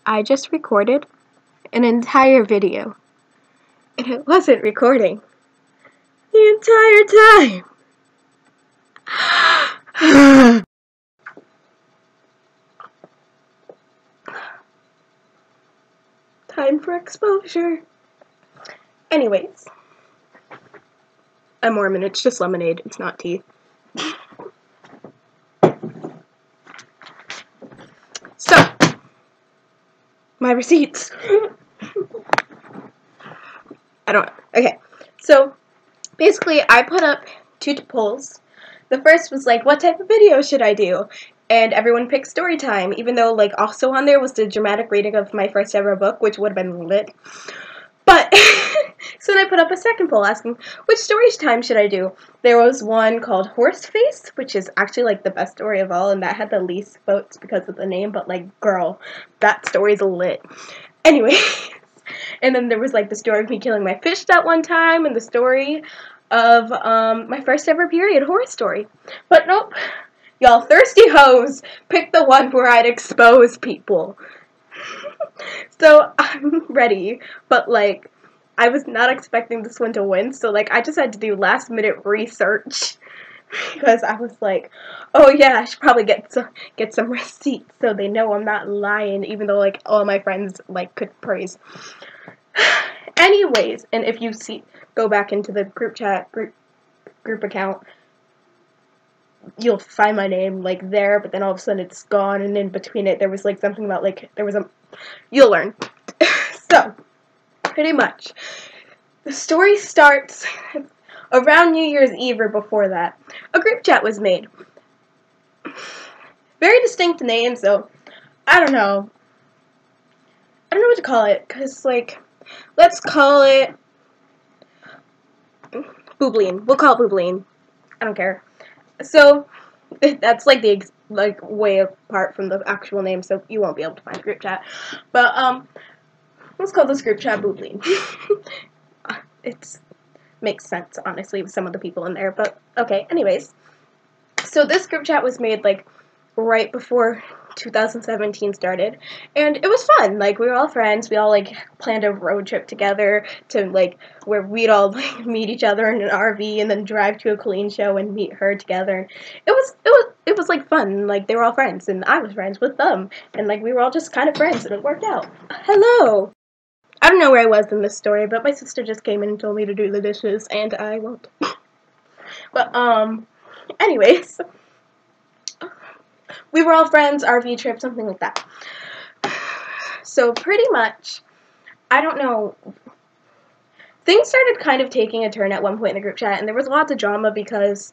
I just recorded an entire video, and it wasn't recording the entire time. Time for exposure. Anyways, I'm Mormon, it's just lemonade, it's not tea. So, my receipts. Okay, so basically I put up 2 polls. The first was like, what type of video should I do? And everyone picked story time, even though like also on there was the dramatic reading of my first ever book, which would have been lit. But, so then I put up a second poll asking, which story time should I do? There was one called Horseface, which is actually like the best story of all, and that had the least votes because of the name, but like, girl, that story's lit. Anyway, and then there was like the story of me killing my fish that one time, and the story of my first ever period horror story. But nope, y'all thirsty hoes picked the one where I'd expose people. So I'm ready, but like I was not expecting this one to win, so like I just had to do last minute research because I was like, oh yeah, I should probably get some receipts so they know I'm not lying, even though like all my friends like could praise. Anyways, and if you go back into the group account, you'll find my name like there, but then all of a sudden it's gone, and in between it there was like something about like you'll learn. So pretty much the story starts around New Year's Eve or before that. A group chat was made, very distinct name, so I don't know what to call it, because like let's call it Boobleen. We'll call it Boobleen. I don't care. So that's like the way apart from the actual name, so you won't be able to find the group chat. But let's call this group chat Boobleen. It makes sense, honestly, with some of the people in there. But okay, anyways. So this group chat was made like right before 2017 started, and it was fun. Like, we were all friends. We all like planned a road trip together to like where we'd all like meet each other in an RV and then drive to a Colleen show and meet her together. It was like fun. Like, they were all friends and I was friends with them, and like we were all just kind of friends, and it worked out. Hello. I don't know where I was in this story, but my sister just came in and told me to do the dishes, and I won't. But anyways. We were all friends, RV trip, something like that. So pretty much, I don't know, things started kind of taking a turn at one point in the group chat, and there was lots of drama because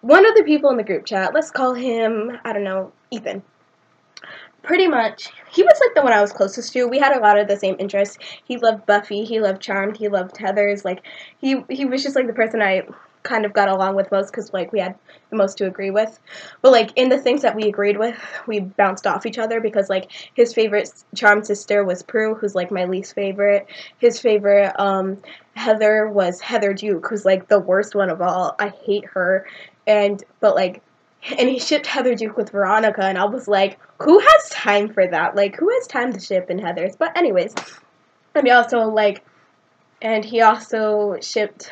one of the people in the group chat, let's call him, I don't know, Ethan. Pretty much, he was like the one I was closest to. We had a lot of the same interests. He loved Buffy, he loved Charmed, he loved Heathers. Like, he was just like the person I kind of got along with most because like we had the most to agree with. But like in the things that we agreed with, we bounced off each other because like his favorite Charmed sister was Prue, who's like my least favorite. His favorite Heather was Heather Duke, who's like the worst one of all. I hate her. And he shipped Heather Duke with Veronica, and I was like, who has time for that? Like, who has time to ship in Heathers? But anyways, and he also shipped,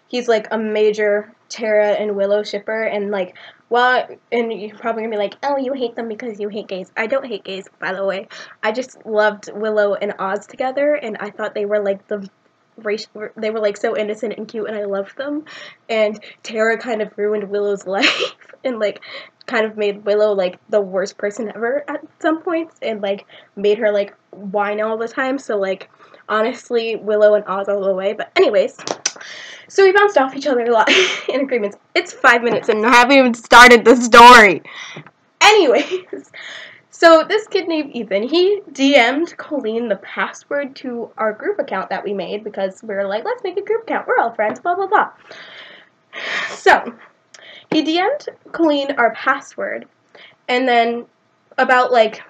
he's like a major Tara and Willow shipper, and like, and you're probably gonna be like, oh, you hate them because you hate gays. I don't hate gays, by the way. I just loved Willow and Oz together, and I thought they were like they were like so innocent and cute, and I loved them. And Tara kind of ruined Willow's life and like kind of made Willow like the worst person ever at some points, and like made her like whine all the time. So like honestly, Willow and Oz all the way. But anyways, so we bounced off each other a lot in agreements. It's 5 minutes and I haven't even started the story. Anyways, so this kid named Ethan, he DM'd Colleen the password to our group account that we made because we were like, let's make a group account. We're all friends, blah, blah, blah. So he DM'd Colleen our password, and then about like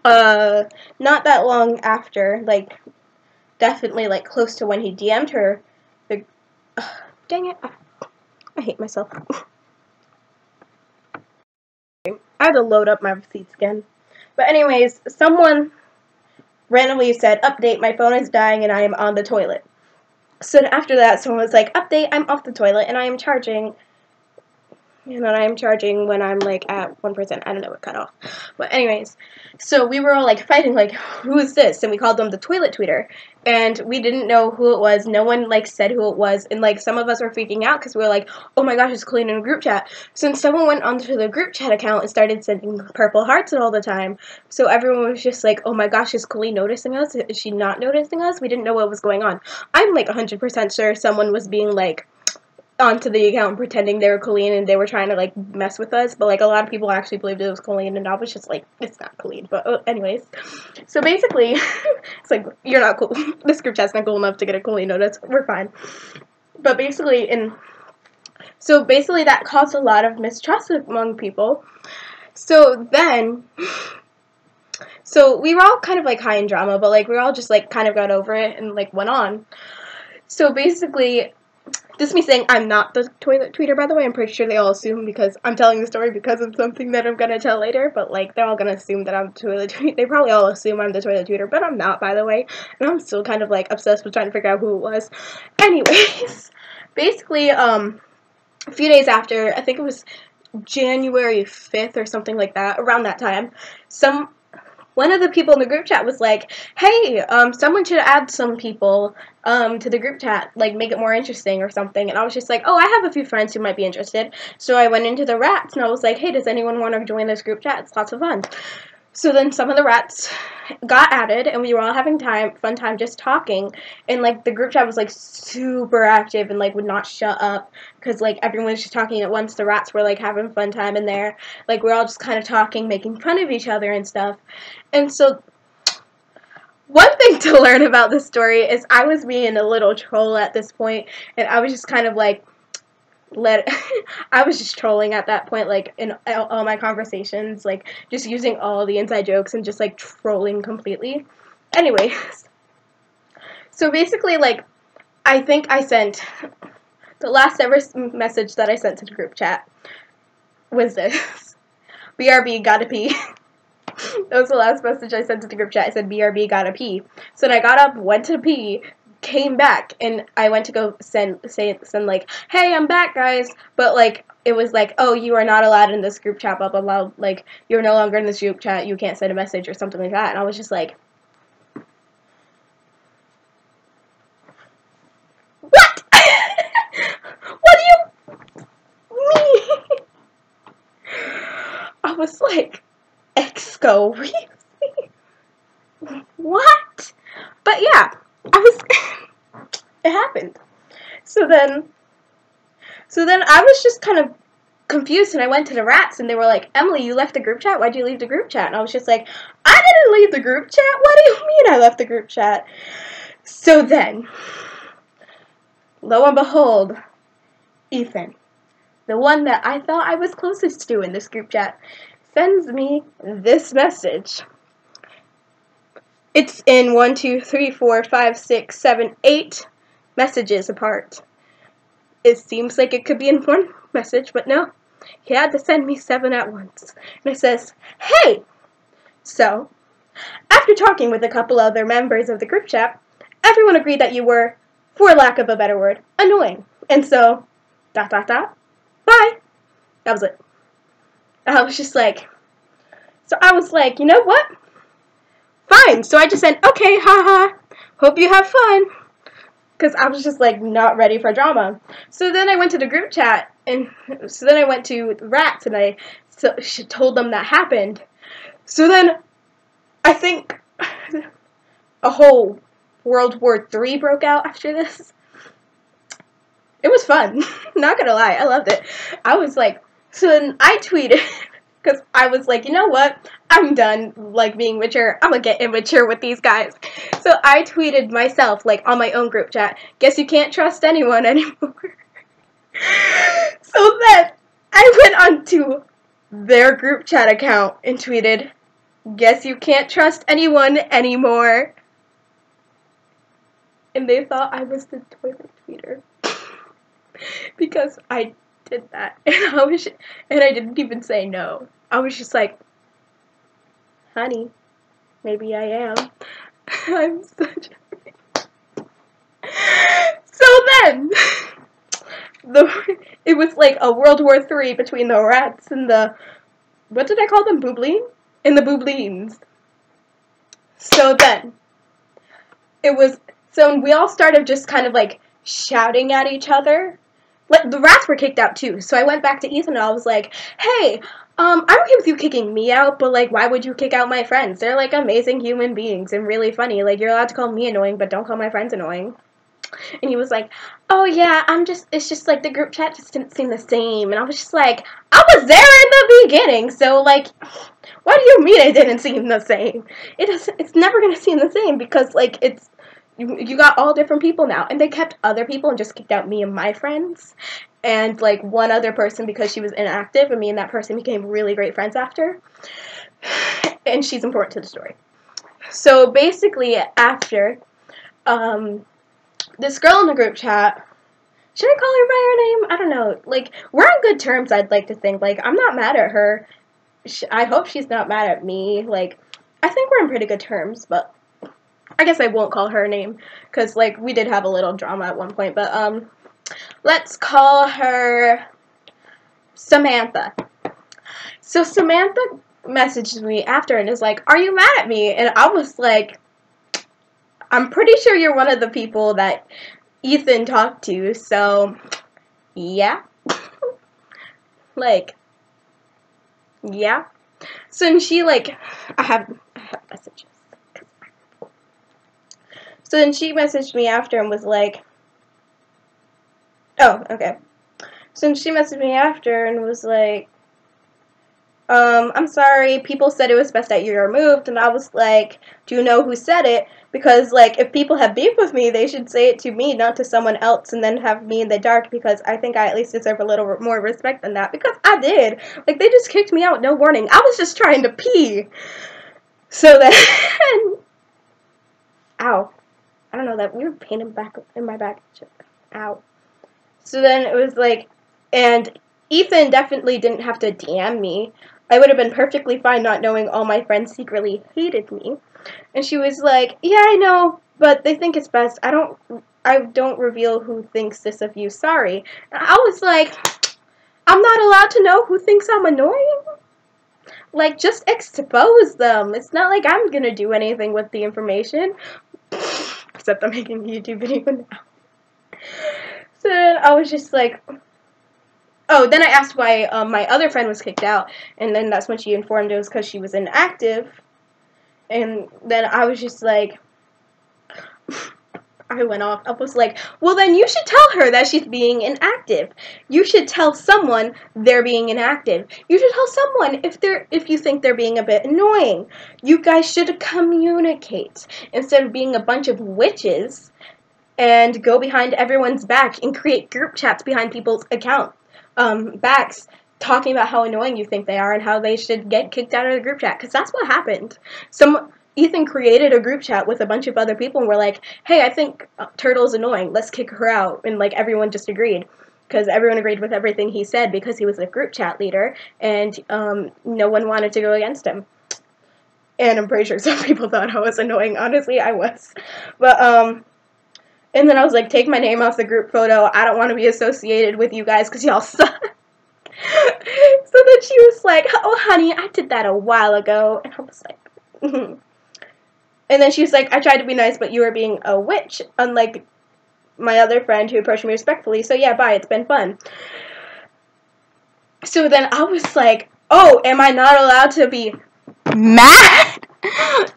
not that long after, like definitely like close to when he DM'd her, dang it, I hate myself. I had to load up my receipts again. But anyways, someone randomly said, update, my phone is dying and I am on the toilet. So after that, someone was like, update, I'm off the toilet and I am charging. And then I am charging when I'm like at 1%. I don't know what cut off. But anyways, so we were all like fighting, like, who is this? And we called them the toilet tweeter. And we didn't know who it was. No one like said who it was. And like some of us were freaking out because we were like, oh my gosh, it's Colleen in a group chat. So then someone went onto the group chat account and started sending purple hearts all the time. So everyone was just like, oh my gosh, is Colleen noticing us? Is she not noticing us? We didn't know what was going on. I'm like 100% sure someone was being like onto the account pretending they were Colleen and they were trying to like mess with us, but like a lot of people actually believed it was Colleen and I was just like, it's not Colleen. But anyways, so basically it's like, you're not cool. This group chat's not cool enough to get a Colleen notice. We're fine. But basically that caused a lot of mistrust among people. So we were all kind of like high in drama, but like we all just like kind of got over it and like went on. So basically, this is me saying I'm not the toilet tweeter, by the way. I'm pretty sure they all assume because I'm telling the story because of something that I'm going to tell later. But, like, they're all going to assume that I'm the toilet tweeter. They probably all assume I'm the toilet tweeter, but I'm not, by the way. And I'm still kind of, like, obsessed with trying to figure out who it was. Anyways, basically, a few days after, I think it was January 5th or something like that, around that time, one of the people in the group chat was like, hey, someone should add some people to the group chat, like make it more interesting or something. And I was just like, oh, I have a few friends who might be interested. So I went into the rats and I was like, hey, does anyone want to join this group chat? It's lots of fun. So then some of the rats got added, and we were all having fun time just talking, and, like, the group chat was, like, super active and, like, would not shut up, because, like, everyone was just talking at once. The rats were, like, having fun time in there. Like, we're all just kind of talking, making fun of each other and stuff. And so one thing to learn about this story is I was being a little troll at this point, and I was just kind of, like, I was just trolling at that point, like, in all my conversations, like, just using all the inside jokes and just, like, trolling completely. Anyways, so basically, like, I think I sent, the last ever message that I sent to the group chat was this, BRB, gotta pee. That was the last message I sent to the group chat. I said, BRB, gotta pee. So then I got up, went to pee, came back, and I went to go send like, hey, I'm back, guys, but, like, it was like, oh, you are not allowed in this group chat, blah, blah, blah, like, you're no longer in this group chat, you can't send a message, or something like that, and I was just like, what? What do you mean? I was like, excuse me? What? But yeah, it happened. So then I was just kind of confused, and I went to the rats, and they were like, Emily, you left the group chat? Why'd you leave the group chat? And I was just like, I didn't leave the group chat? What do you mean I left the group chat? So then, lo and behold, Ethan, the one that I thought I was closest to in this group chat, sends me this message. It's in 1, 2, 3, 4, 5, 6, 7, 8 messages apart. It seems like it could be in one message, but no. He had to send me 7 at once. And it says, hey! So, after talking with a couple other members of the group chat, everyone agreed that you were, for lack of a better word, annoying. And so, ... bye! That was it. I was just like, you know what? Fine. So I just said, okay, haha, hope you have fun. Because I was just, like, not ready for drama. So then I went to the group chat, and so then I went to Rats, and I told them that happened. So then I think a whole World War III broke out after this. It was fun. Not gonna lie, I loved it. I was like, so then I tweeted, because I was like, you know what? I'm done, like, being mature. I'm gonna get immature with these guys. So I tweeted myself, like, on my own group chat, guess you can't trust anyone anymore. So then I went on to their group chat account and tweeted, guess you can't trust anyone anymore. And they thought I was the toilet tweeter. Because I did that. And I didn't even say no. I was just like, honey, maybe I am. I'm such So then, it was like a World War III between the rats and the, what did I call them, boobleen? And the booblines. So then, so we all started just kind of like shouting at each other. Like, the rats were kicked out too, so I went back to Ethan and I was like, hey, I'm okay with you kicking me out, but like, why would you kick out my friends? They're like amazing human beings and really funny. Like, you're allowed to call me annoying, but don't call my friends annoying. And he was like, oh yeah, it's just like the group chat just didn't seem the same. And I was just like, I was there in the beginning, so like, what do you mean it didn't seem the same? It's never gonna seem the same because like you got all different people now. And they kept other people and just kicked out me and my friends. And like one other person because she was inactive, and me and that person became really great friends after. And she's important to the story. So basically after, this girl in the group chat, should I call her by her name? I don't know. Like, we're on good terms, I'd like to think. Like, I'm not mad at her. I hope she's not mad at me. Like, I think we're on pretty good terms, but I guess I won't call her name. Because, like, we did have a little drama at one point. But, let's call her Samantha. So, Samantha messaged me after and is like, are you mad at me? And I was like, I'm pretty sure you're one of the people that Ethan talked to, so, yeah. Like, yeah. So, and she, like, I have messages. So then she messaged me after and was like, oh, okay. So then she messaged me after and was like, I'm sorry, people said it was best that you're removed, and I was like, do you know who said it? Because, like, if people have beef with me, they should say it to me, not to someone else, and then have me in the dark, because I think I at least deserve a little more respect than that, because I did. Like, they just kicked me out, no warning. I was just trying to pee. So then, ow. I don't know, that weird pain in my back. Ow. So then it was like, and Ethan definitely didn't have to DM me. I would have been perfectly fine not knowing all my friends secretly hated me. And she was like, yeah, I know, but they think it's best. I don't reveal who thinks this of you. Sorry. And I was like, I'm not allowed to know who thinks I'm annoying? Like, just expose them. It's not like I'm gonna do anything with the information. Except I'm making a YouTube video now. So then I was just like, oh, then I asked why my other friend was kicked out, and then that's when she informed it was because she was inactive. And then I was just like, I went off. I was like, well, then you should tell her that she's being inactive. You should tell someone they're being inactive. You should tell someone if you think they're being a bit annoying. You guys should communicate instead of being a bunch of witches and go behind everyone's back and create group chats behind people's backs, talking about how annoying you think they are and how they should get kicked out of the group chat, because that's what happened. Ethan created a group chat with a bunch of other people and were like, hey, I think Turtle's annoying, let's kick her out, and like everyone just agreed, because everyone agreed with everything he said because he was a group chat leader, and no one wanted to go against him. And I'm pretty sure some people thought I was annoying. Honestly, I was. But, and then I was like, take my name off the group photo. I don't want to be associated with you guys because y'all suck. So then she was like, oh, honey, I did that a while ago. And I was like, mm-hmm. And then she was like, I tried to be nice, but you were being a witch, unlike my other friend who approached me respectfully. So yeah, bye. It's been fun. So then I was like, oh, am I not allowed to be mad?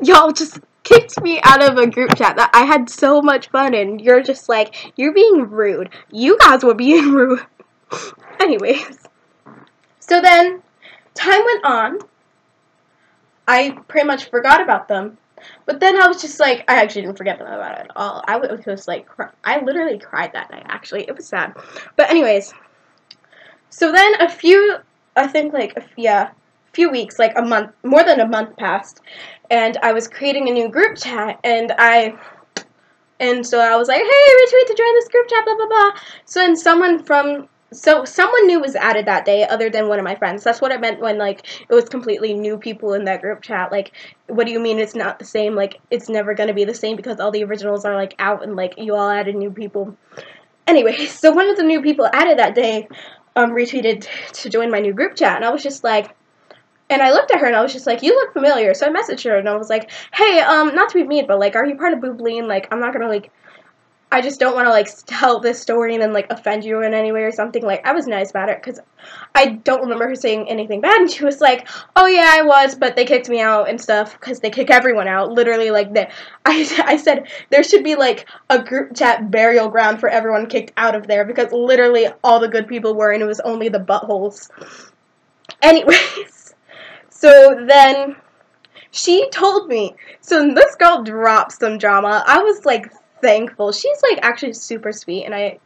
Y'all just kicked me out of a group chat that I had so much fun in. You're just like, you're being rude. You guys were being rude. Anyways. So then, time went on. I pretty much forgot about them. But then I was just like, I actually didn't forget them about it at all. I was just like, I literally cried that night, actually. It was sad. But anyways. So then a few weeks, like a month, more than a month passed, and I was creating a new group chat, and so I was like, hey, retweet to join this group chat, blah, blah, blah. So then someone from So someone new was added that day other than one of my friends. That's what I meant when, like, it was completely new people in that group chat. Like, what do you mean it's not the same? Like, it's never going to be the same because all the originals are, like, out and, like, you all added new people. Anyway, so one of the new people added that day retweeted to join my new group chat, and I was just like, and I looked at her and I was just like, you look familiar. So I messaged her and I was like, hey, not to be mean, but, like, are you part of Boobleen? Like, I'm not going to, like, I just don't want to, like, tell this story and then, like, offend you in any way or something. Like, I was nice about it because I don't remember her saying anything bad. And she was like, oh, yeah, I was, but they kicked me out and stuff because they kick everyone out. Literally, like, I said there should be, like, a group chat burial ground for everyone kicked out of there because literally all the good people were and it was only the buttholes. Anyways, so then she told me. So this girl dropped some drama. I was, like, thankful. She's, like, actually super sweet, and I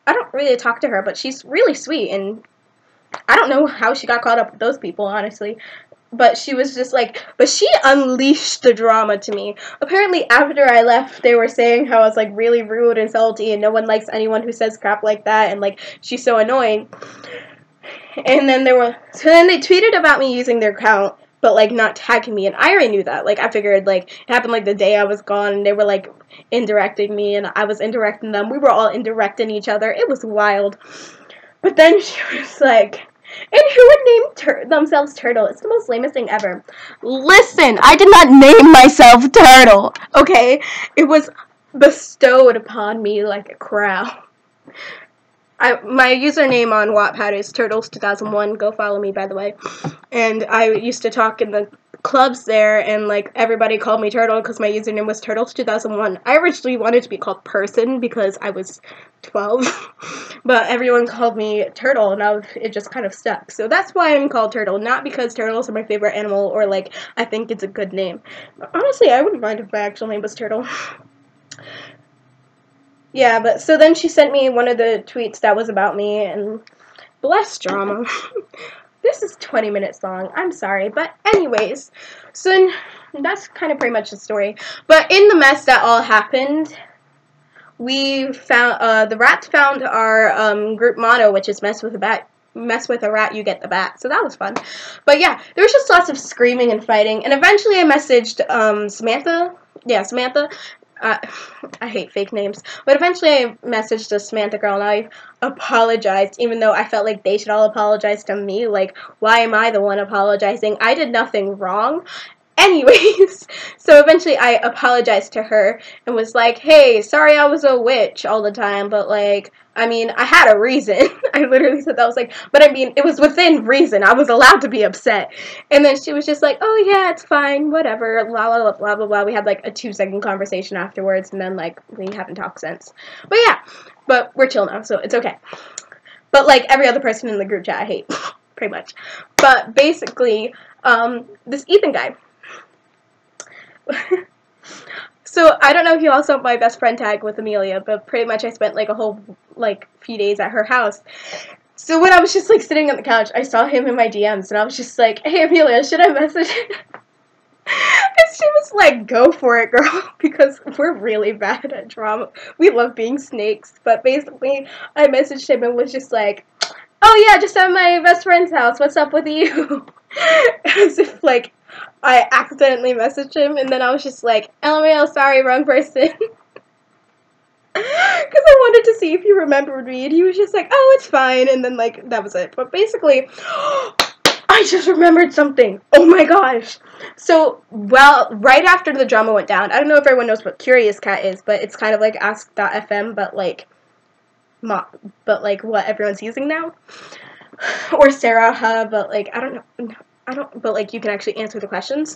don't really talk to her, but she's really sweet, and I don't know how she got caught up with those people, honestly, but she was just like, but she unleashed the drama to me. Apparently, after I left, they were saying how I was, like, really rude and salty, and no one likes anyone who says crap like that, and, like, she's so annoying. And then so then they tweeted about me using their account, but, like, not tagging me, and I already knew that. Like, I figured, like, it happened, like, the day I was gone, and they were, like, indirecting me, and I was indirecting them. We were all indirecting each other. It was wild. But then she was like, and who would name themselves Turtle? It's the most lamest thing ever. Listen, I did not name myself Turtle, okay? It was bestowed upon me like a crown. My username on Wattpad is Turtles2001. Go follow me, by the way. And I used to talk in the clubs there, and, like, everybody called me Turtle because my username was Turtles2001. I originally wanted to be called Person because I was 12, but everyone called me Turtle, and it just kind of stuck. So that's why I'm called Turtle, not because turtles are my favorite animal or, like, I think it's a good name. Honestly, I wouldn't mind if my actual name was Turtle. Yeah, but so then she sent me one of the tweets that was about me, and bless drama. This is 20 minutes long. I'm sorry, but anyways, so that's kind of pretty much the story. But in the mess that all happened, we found the rats found our group motto, which is mess with a rat, you get the bat. So that was fun. But yeah, there was just lots of screaming and fighting, and eventually I messaged Samantha. Yeah, Samantha. I hate fake names. But eventually I messaged the Samantha girl and I apologized, even though I felt like they should all apologize to me. Like, why am I the one apologizing? I did nothing wrong. Anyways, so eventually I apologized to her and was like, hey, sorry I was a witch all the time, but, like, I mean, I had a reason. I literally said that. I was like, but I mean, it was within reason. I was allowed to be upset. And then she was just like, oh, yeah, it's fine, whatever, blah, blah, blah, blah, blah, blah. We had, like, a 2-second conversation afterwards, and then, like, we haven't talked since. But, yeah, but we're chill now, so it's okay. But, like, every other person in the group chat I hate, pretty much. But, basically, this Ethan guy. So, I don't know if you all saw my best friend tag with Amelia, but pretty much I spent, like, a whole, like, few days at her house. So when I was just, like, sitting on the couch, I saw him in my DMs, and I was just like, hey, Amelia, should I message him? And she was like, go for it, girl, because we're really bad at drama. We love being snakes, but basically, I messaged him and was just like, oh, yeah, just at my best friend's house, what's up with you? As if, like, I accidentally messaged him, and then I was just like, LMAO, sorry, wrong person. Because I wanted to see if he remembered me, and he was just like, oh, it's fine, and then, like, that was it. But basically, I just remembered something. Oh my gosh. So, well, right after the drama went down, I don't know if everyone knows what Curious Cat is, but it's kind of like Ask.fm, but, like, what everyone's using now. Or Sarah, but, like, I don't know. But, like, you can actually answer the questions.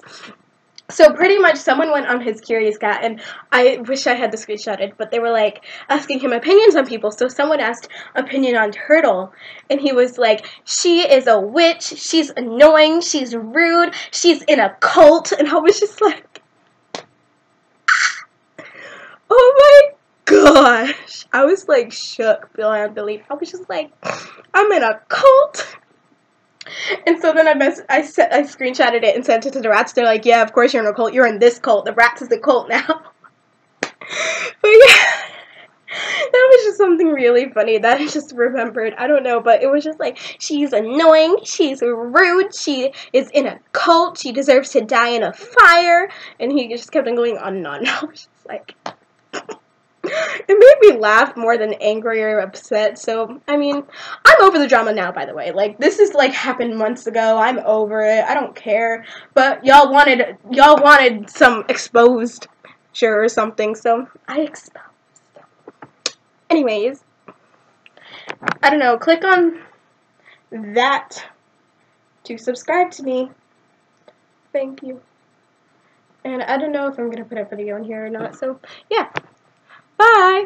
So pretty much someone went on his Curious Cat, and I wish I had the screenshotted, but they were, like, asking him opinions on people. So someone asked opinion on Turtle, and he was like, she is a witch, she's annoying, she's rude, she's in a cult, and I was just like, oh my gosh. I was, like, shook beyond belief. I was just like, I'm in a cult? And so then I screenshotted it and sent it to the rats. They're like, yeah, of course you're in a cult. You're in this cult. The rats is a cult now. But yeah, was just something really funny that I just remembered. I don't know, but it was just like, she's annoying, she's rude, she is in a cult, she deserves to die in a fire, and he just kept on going on and on. I was just like, it made me laugh more than angry or upset. So, I mean, I'm over the drama now, by the way. Like, this is like happened months ago. I'm over it. I don't care. But y'all wanted some exposed sure or something, so I exposed. Anyways, I don't know, click on that to subscribe to me. Thank you. And I don't know if I'm gonna put a video in here or not, so yeah. Bye!